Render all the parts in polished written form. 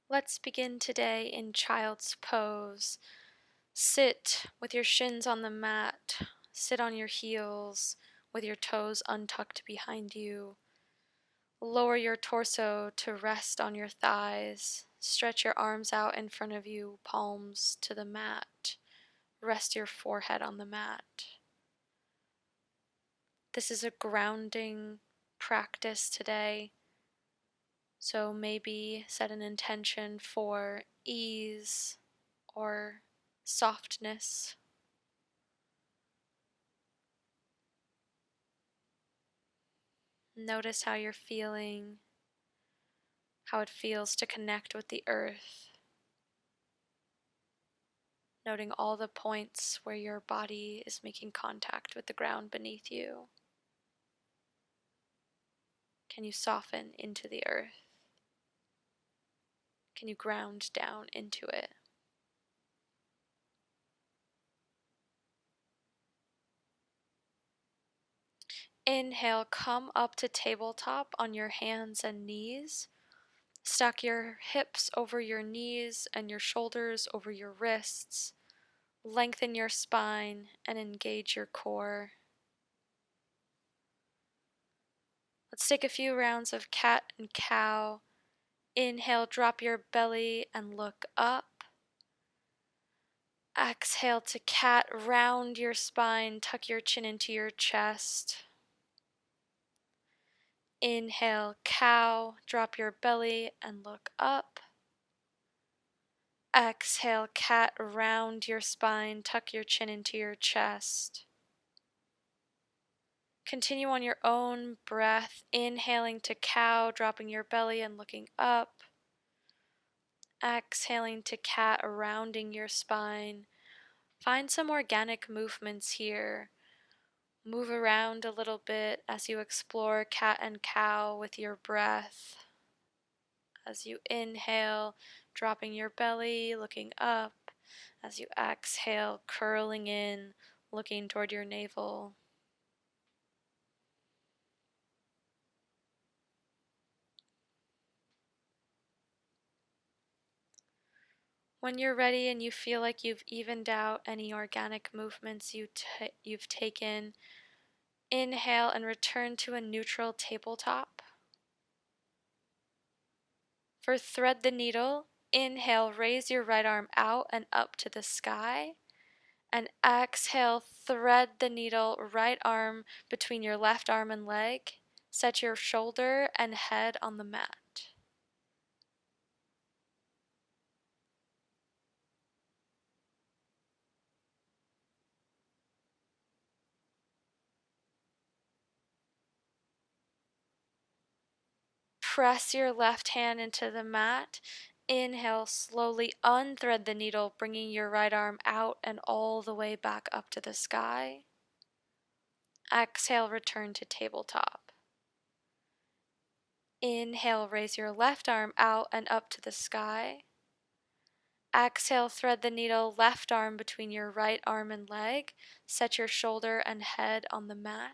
Let's begin today in child's pose. Sit with your shins on the mat. Sit on your heels with your toes untucked behind you. Lower your torso to rest on your thighs. Stretch your arms out in front of you, palms to the mat. Rest your forehead on the mat. This is a grounding practice today. So maybe set an intention for ease or softness. Notice how you're feeling, how it feels to connect with the earth. Noting all the points where your body is making contact with the ground beneath you. Can you soften into the earth? Can you ground down into it? Inhale, come up to tabletop on your hands and knees. Stack your hips over your knees and your shoulders over your wrists. Lengthen your spine and engage your core. Let's take a few rounds of cat and cow. Inhale, drop your belly and look up. Exhale to cat, round your spine, tuck your chin into your chest. Inhale, cow, drop your belly and look up. Exhale, cat, round your spine, tuck your chin into your chest. Continue on your own breath, inhaling to cow, dropping your belly and looking up. Exhaling to cat, rounding your spine. Find some organic movements here. Move around a little bit as you explore cat and cow with your breath. As you inhale, dropping your belly, looking up. As you exhale, curling in, looking toward your navel. When you're ready and you feel like you've evened out any organic movements you've taken, inhale and return to a neutral tabletop. For thread the needle, inhale, raise your right arm out and up to the sky. And exhale, thread the needle, right arm between your left arm and leg. Set your shoulder and head on the mat. Press your left hand into the mat. Inhale, slowly unthread the needle, bringing your right arm out and all the way back up to the sky. Exhale, return to tabletop. Inhale, raise your left arm out and up to the sky. Exhale, thread the needle, left arm between your right arm and leg. Set your shoulder and head on the mat.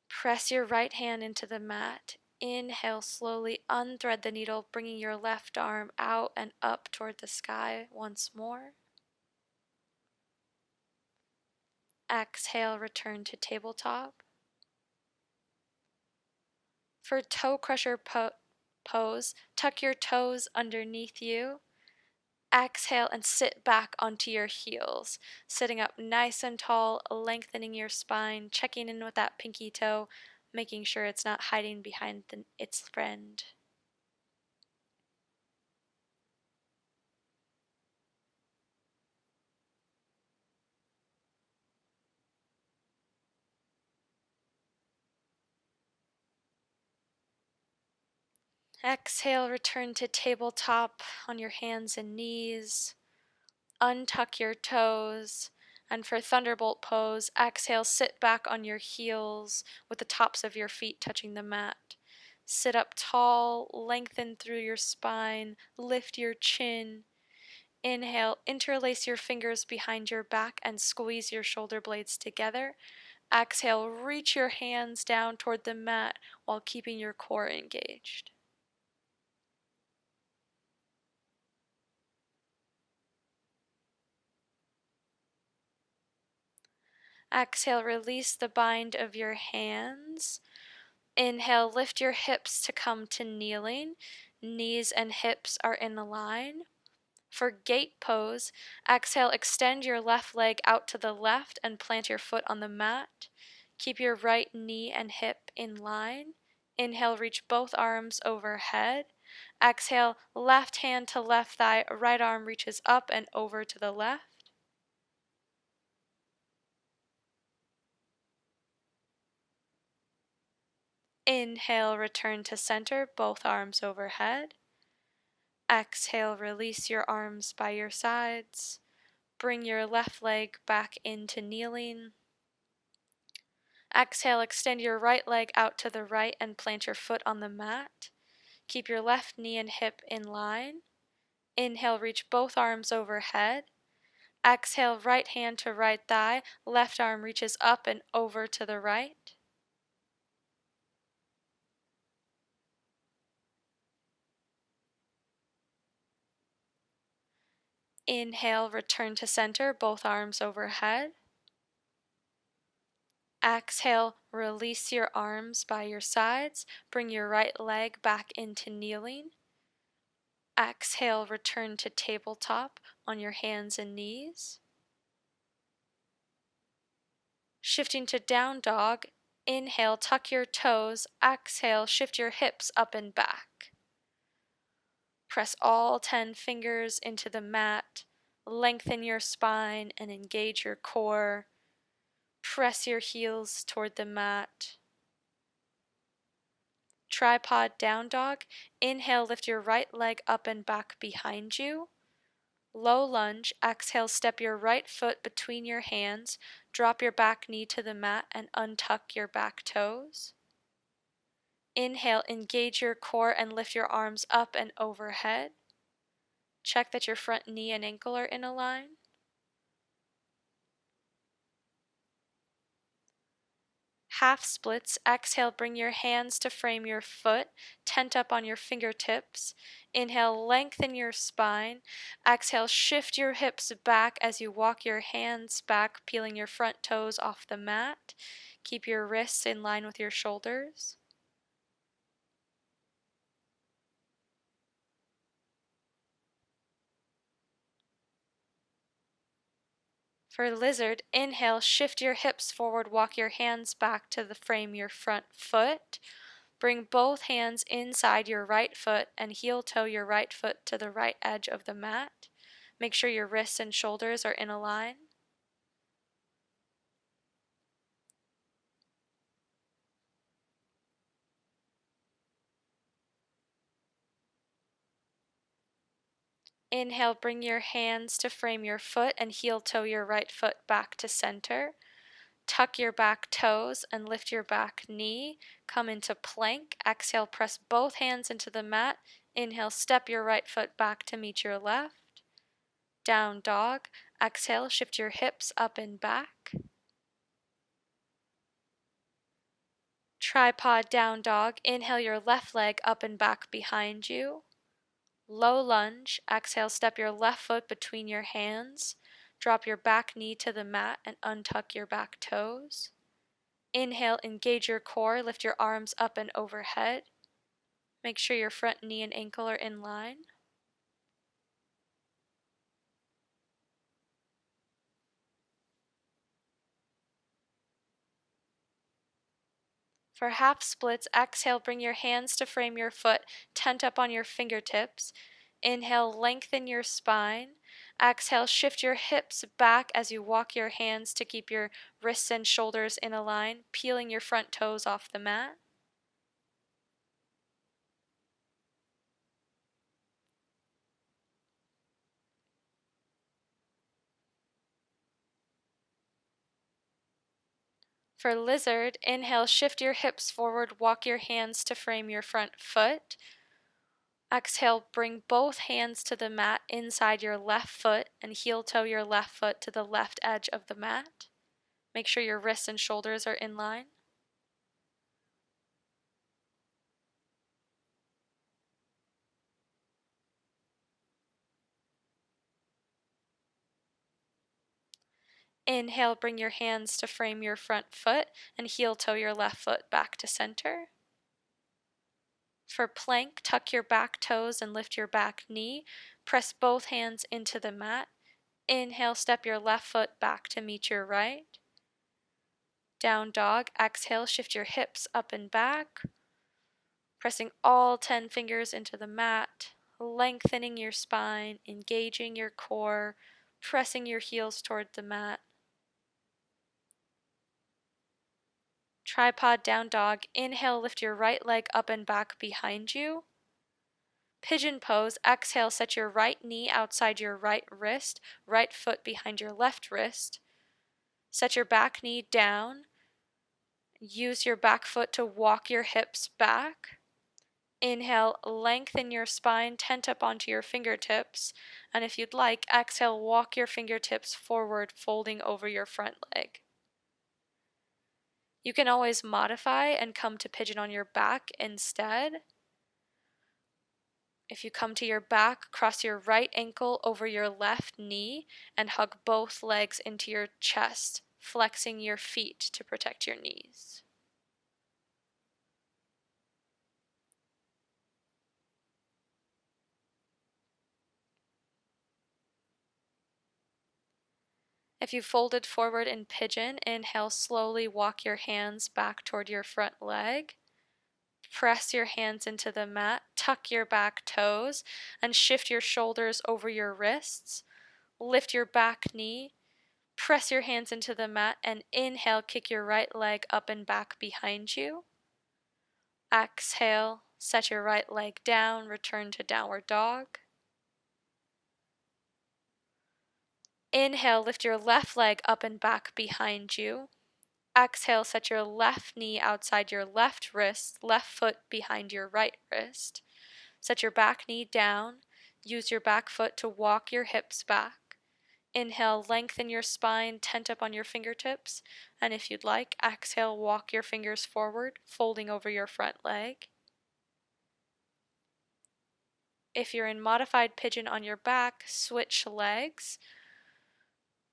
Press your right hand into the mat. Inhale, slowly unthread the needle, bringing your left arm out and up toward the sky once more. Exhale, return to tabletop. For toe crusher pose, tuck your toes underneath you. Exhale and sit back onto your heels, sitting up nice and tall, lengthening your spine, checking in with that pinky toe, making sure it's not hiding behind its friend. Exhale, return to tabletop on your hands and knees. Untuck your toes. And for thunderbolt pose, exhale, sit back on your heels with the tops of your feet touching the mat. Sit up tall, lengthen through your spine, lift your chin. Inhale, interlace your fingers behind your back and squeeze your shoulder blades together. Exhale, reach your hands down toward the mat while keeping your core engaged. Exhale, release the bind of your hands. Inhale, lift your hips to come to kneeling. Knees and hips are in a line. For gate pose, exhale, extend your left leg out to the left and plant your foot on the mat. Keep your right knee and hip in line. Inhale, reach both arms overhead. Exhale, left hand to left thigh, right arm reaches up and over to the left. Inhale, return to center, both arms overhead. Exhale, release your arms by your sides. Bring your left leg back into kneeling. Exhale, extend your right leg out to the right and plant your foot on the mat. Keep your left knee and hip in line. Inhale, reach both arms overhead. Exhale, right hand to right thigh, left arm reaches up and over to the right. Inhale, return to center, both arms overhead. Exhale, release your arms by your sides. Bring your right leg back into kneeling. Exhale, return to tabletop on your hands and knees. Shifting to down dog, inhale, tuck your toes. Exhale, shift your hips up and back. Press all 10 fingers into the mat. Lengthen your spine and engage your core. Press your heels toward the mat. Tripod down dog. Inhale, lift your right leg up and back behind you. Low lunge. Exhale, step your right foot between your hands. Drop your back knee to the mat and untuck your back toes. Inhale, engage your core and lift your arms up and overhead. Check that your front knee and ankle are in a line. Half splits. Exhale, bring your hands to frame your foot, tent up on your fingertips. Inhale, lengthen your spine. Exhale, shift your hips back as you walk your hands back, peeling your front toes off the mat. Keep your wrists in line with your shoulders. For lizard, inhale, shift your hips forward, walk your hands back to the frame your front foot. Bring both hands inside your right foot and heel toe your right foot to the right edge of the mat. Make sure your wrists and shoulders are in a line. Inhale, bring your hands to frame your foot and heel toe your right foot back to center. Tuck your back toes and lift your back knee. Come into plank. Exhale, press both hands into the mat. Inhale, step your right foot back to meet your left. Down dog. Exhale, shift your hips up and back. Tripod down dog. Inhale your left leg up and back behind you. Low lunge. Exhale, step your left foot between your hands. Drop your back knee to the mat and untuck your back toes. Inhale, engage your core, lift your arms up and overhead. Make sure your front knee and ankle are in line. For half splits, exhale, bring your hands to frame your foot, tent up on your fingertips. Inhale, lengthen your spine. Exhale, shift your hips back as you walk your hands to keep your wrists and shoulders in a line, peeling your front toes off the mat. For lizard, inhale, shift your hips forward, walk your hands to frame your front foot. Exhale, bring both hands to the mat inside your left foot and heel toe your left foot to the left edge of the mat. Make sure your wrists and shoulders are in line. Inhale, bring your hands to frame your front foot and heel toe your left foot back to center. For plank, tuck your back toes and lift your back knee. Press both hands into the mat. Inhale, step your left foot back to meet your right. Down dog, exhale, shift your hips up and back. Pressing all 10 fingers into the mat, lengthening your spine, engaging your core, pressing your heels toward the mat. Tripod down dog, inhale, lift your right leg up and back behind you. Pigeon pose, exhale, set your right knee outside your right wrist, right foot behind your left wrist. Set your back knee down. Use your back foot to walk your hips back. Inhale, lengthen your spine, tent up onto your fingertips. And if you'd like, exhale, walk your fingertips forward, folding over your front leg. You can always modify and come to pigeon on your back instead. If you come to your back, cross your right ankle over your left knee and hug both legs into your chest, flexing your feet to protect your knees. If you folded forward in pigeon, inhale, slowly walk your hands back toward your front leg. Press your hands into the mat, tuck your back toes, and shift your shoulders over your wrists. Lift your back knee, press your hands into the mat, and inhale, kick your right leg up and back behind you. Exhale, set your right leg down, return to downward dog. Inhale, lift your left leg up and back behind you. Exhale, set your left knee outside your left wrist, left foot behind your right wrist. Set your back knee down. Use your back foot to walk your hips back. Inhale, lengthen your spine, tent up on your fingertips. And if you'd like, exhale, walk your fingers forward, folding over your front leg. If you're in modified pigeon on your back, switch legs.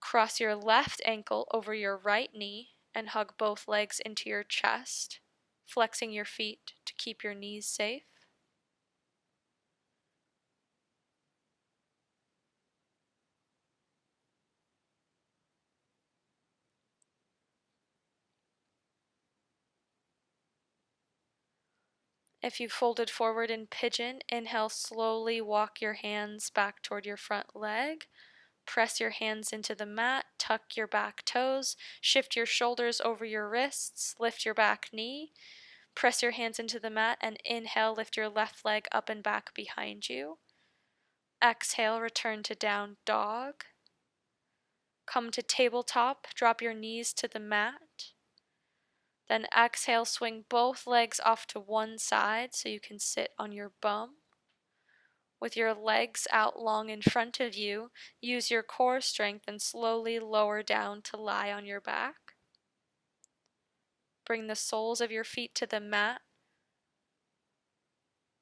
Cross your left ankle over your right knee and hug both legs into your chest, flexing your feet to keep your knees safe. If you folded forward in pigeon, inhale, slowly walk your hands back toward your front leg. Press your hands into the mat, tuck your back toes, shift your shoulders over your wrists, lift your back knee. Press your hands into the mat and inhale, lift your left leg up and back behind you. Exhale, return to down dog. Come to tabletop, drop your knees to the mat. Then exhale, swing both legs off to one side so you can sit on your bum. With your legs out long in front of you, use your core strength and slowly lower down to lie on your back. Bring the soles of your feet to the mat.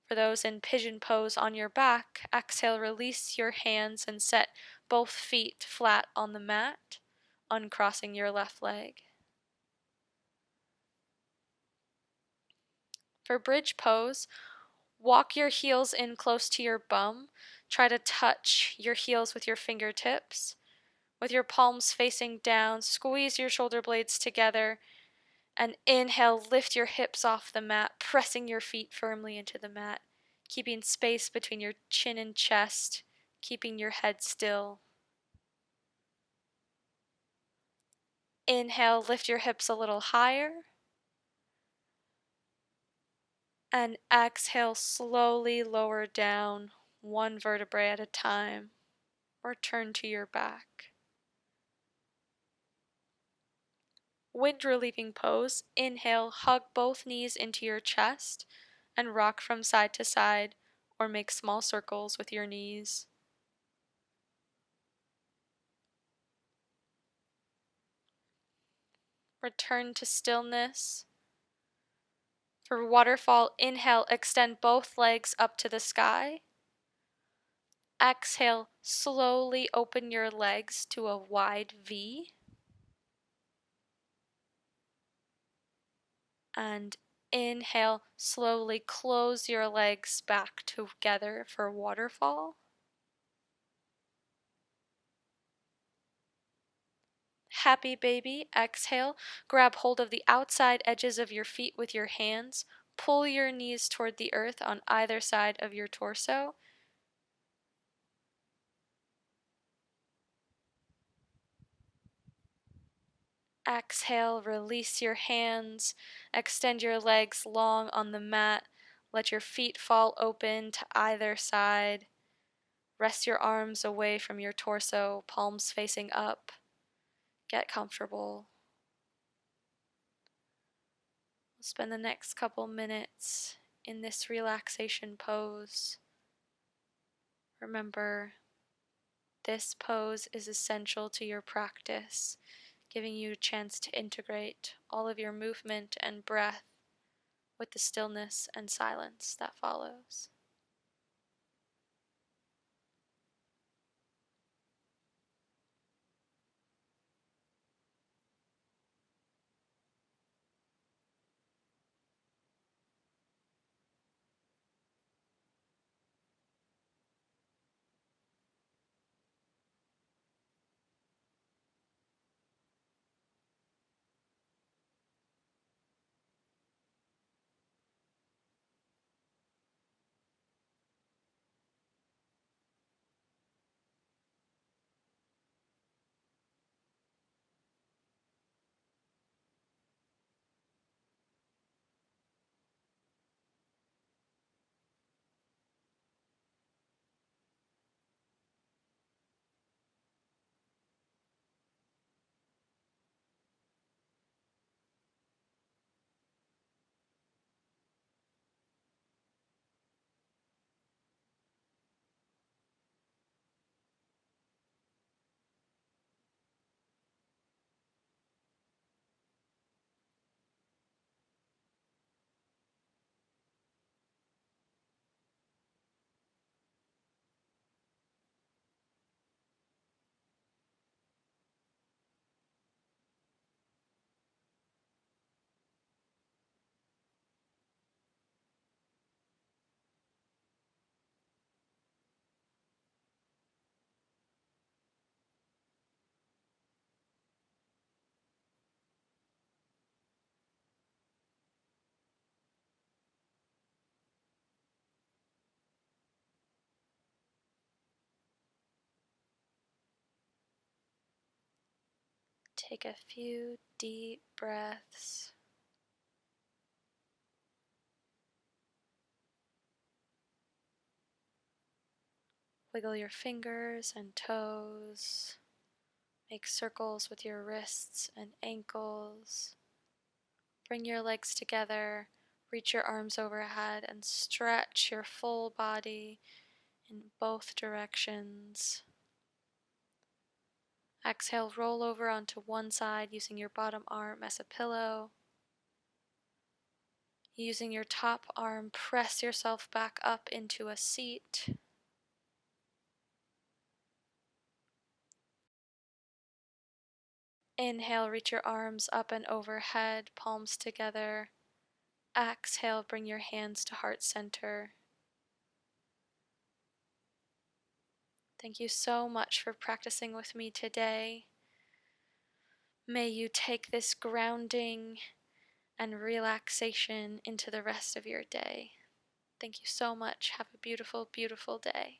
For those in pigeon pose on your back, exhale, release your hands and set both feet flat on the mat, uncrossing your left leg. For bridge pose, walk your heels in close to your bum. Try to touch your heels with your fingertips. With your palms facing down, squeeze your shoulder blades together. And inhale, lift your hips off the mat, pressing your feet firmly into the mat, keeping space between your chin and chest, keeping your head still. Inhale, lift your hips a little higher. And exhale, slowly lower down, one vertebrae at a time. Return to your back. Wind relieving pose. Inhale, hug both knees into your chest and rock from side to side or make small circles with your knees. Return to stillness. For waterfall, inhale, extend both legs up to the sky. Exhale, slowly open your legs to a wide V. And inhale, slowly close your legs back together for waterfall. Happy baby, exhale, grab hold of the outside edges of your feet with your hands. Pull your knees toward the earth on either side of your torso. Exhale, release your hands, extend your legs long on the mat. Let your feet fall open to either side. Rest your arms away from your torso, palms facing up. Get comfortable. We'll spend the next couple minutes in this relaxation pose. Remember, this pose is essential to your practice, giving you a chance to integrate all of your movement and breath with the stillness and silence that follows. Take a few deep breaths. Wiggle your fingers and toes. Make circles with your wrists and ankles. Bring your legs together. Reach your arms overhead and stretch your full body in both directions. Exhale, roll over onto one side using your bottom arm as a pillow. Using your top arm, press yourself back up into a seat. Inhale, reach your arms up and overhead, palms together. Exhale, bring your hands to heart center. Thank you so much for practicing with me today. May you take this grounding and relaxation into the rest of your day. Thank you so much. Have a beautiful, beautiful day.